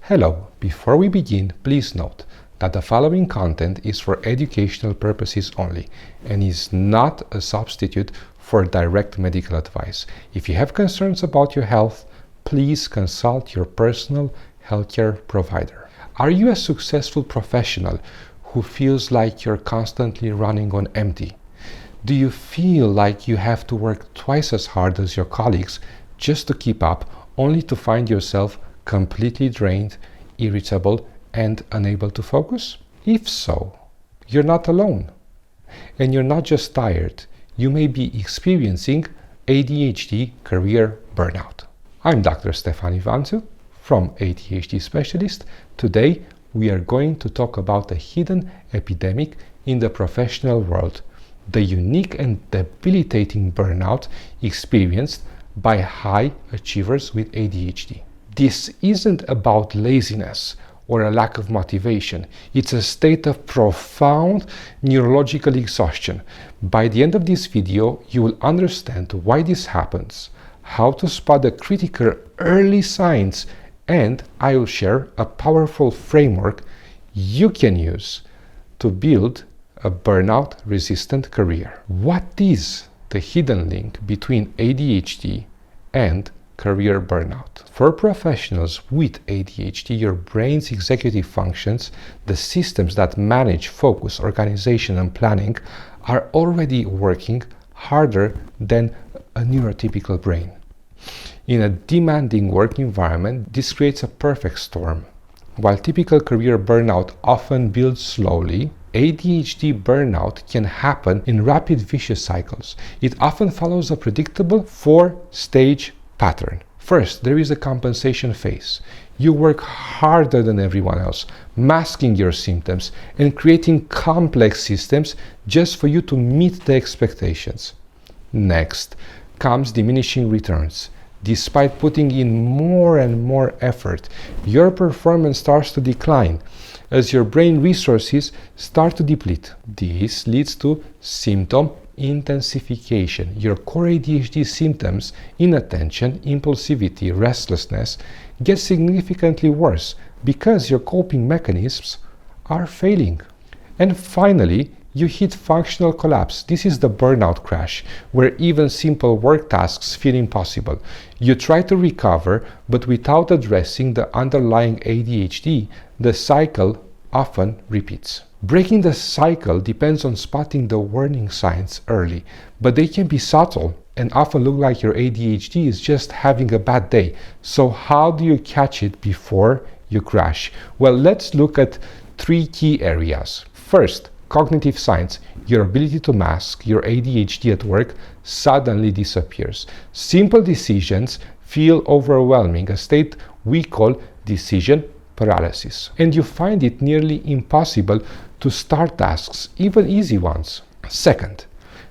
Hello, before we begin, please note that the following content is for educational purposes only and is not a substitute for direct medical advice. If you have concerns about your health, please consult your personal healthcare provider. Are you a successful professional who feels like you're constantly running on empty? Do you feel like you have to work twice as hard as your colleagues just to keep up, only to find yourself completely drained, irritable, and unable to focus? If so, you're not alone. And you're not just tired, you may be experiencing ADHD Career Burnout. I'm Dr. Stefan Ivantu from ADHD Specialist. Today, we are going to talk about a hidden epidemic in the professional world, the unique and debilitating burnout experienced by high achievers with ADHD. This isn't about laziness or a lack of motivation. It's a state of profound neurological exhaustion. By the end of this video, you will understand why this happens, how to spot the critical early signs, and I will share a powerful framework you can use to build a burnout-resistant career. What is the hidden link between ADHD and career burnout? For professionals with ADHD, your brain's executive functions, the systems that manage focus, organization, and planning, are already working harder than a neurotypical brain. In a demanding work environment, this creates a perfect storm. While typical career burnout often builds slowly, ADHD burnout can happen in rapid vicious cycles. It often follows a predictable four-stage pattern. First, there is a compensation phase. You work harder than everyone else, masking your symptoms and creating complex systems just for you to meet the expectations. Next comes diminishing returns. Despite putting in more and more effort, your performance starts to decline as your brain resources start to deplete. This leads to symptom intensification. Your core ADHD symptoms, inattention, impulsivity, restlessness, get significantly worse because your coping mechanisms are failing. And finally, you hit functional collapse. This is the burnout crash, where even simple work tasks feel impossible. You try to recover, but without addressing the underlying ADHD, the cycle often repeats. Breaking the cycle depends on spotting the warning signs early, but they can be subtle and often look like your ADHD is just having a bad day. So how do you catch it before you crash? Well, let's look at three key areas. First, cognitive signs. Your ability to mask your ADHD at work suddenly disappears. Simple decisions feel overwhelming, a state we call decision paralysis. And you find it nearly impossible to start tasks, even easy ones. Second,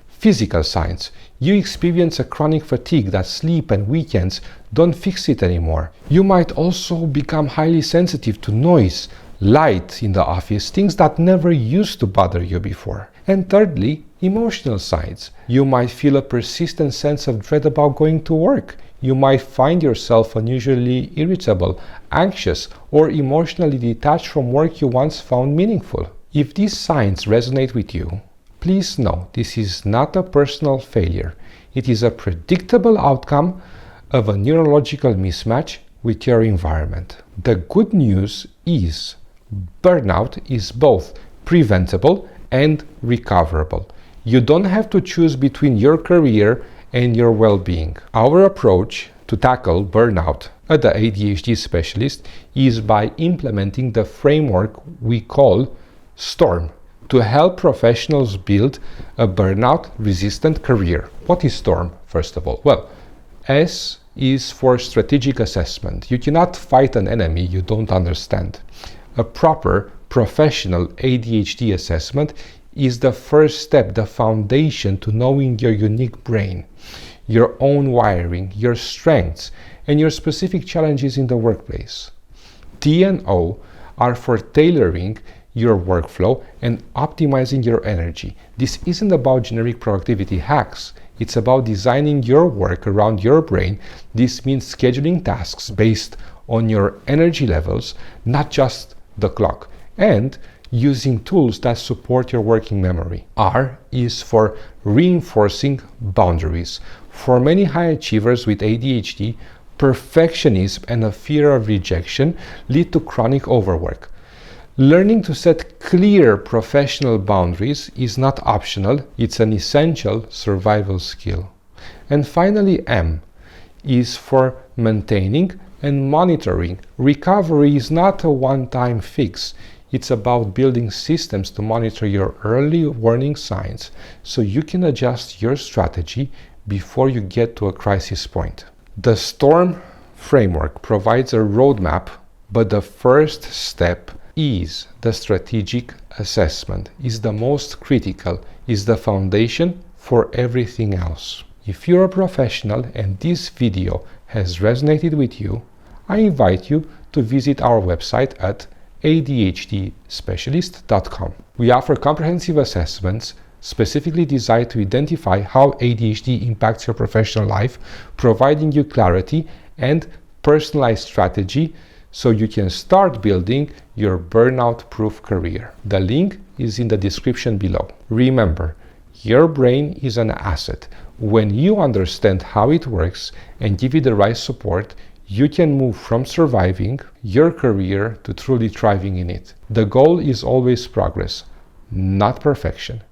physical signs. You experience a chronic fatigue that sleep and weekends don't fix it anymore. You might also become highly sensitive to noise, light in the office, things that never used to bother you before. And thirdly, emotional signs. You might feel a persistent sense of dread about going to work. You might find yourself unusually irritable, anxious, or emotionally detached from work you once found meaningful. If these signs resonate with you, please know this is not a personal failure. It is a predictable outcome of a neurological mismatch with your environment. The good news is burnout is both preventable and recoverable. You don't have to choose between your career and your well-being. Our approach to tackle burnout at the ADHD Specialist is by implementing the framework we call S.T.O.R.M to help professionals build a burnout-resistant career. What is S.T.O.R.M, first of all? Well, S is for strategic assessment. You cannot fight an enemy you don't understand. A proper professional ADHD assessment is the first step, the foundation to knowing your unique brain, your own wiring, your strengths, and your specific challenges in the workplace. T and O are for tailoring your workflow and optimizing your energy. This isn't about generic productivity hacks. It's about designing your work around your brain. This means scheduling tasks based on your energy levels, not just the clock, and using tools that support your working memory. R is for reinforcing boundaries. For many high achievers with ADHD, perfectionism and a fear of rejection lead to chronic overwork. Learning to set clear professional boundaries is not optional, it's an essential survival skill. And finally, M is for maintaining and monitoring. Recovery is not a one-time fix. It's about building systems to monitor your early warning signs so you can adjust your strategy before you get to a crisis point. The S.T.O.R.M framework provides a roadmap, but the first step is the strategic assessment, is the most critical, is the foundation for everything else. If you're a professional and this video has resonated with you, I invite you to visit our website at ADHDspecialist.com. We offer comprehensive assessments specifically designed to identify how ADHD impacts your professional life, providing you clarity and personalized strategy so you can start building your burnout-proof career. The link is in the description below. Remember, your brain is an asset. When you understand how it works and give it the right support, you can move from surviving your career to truly thriving in it. The goal is always progress, not perfection.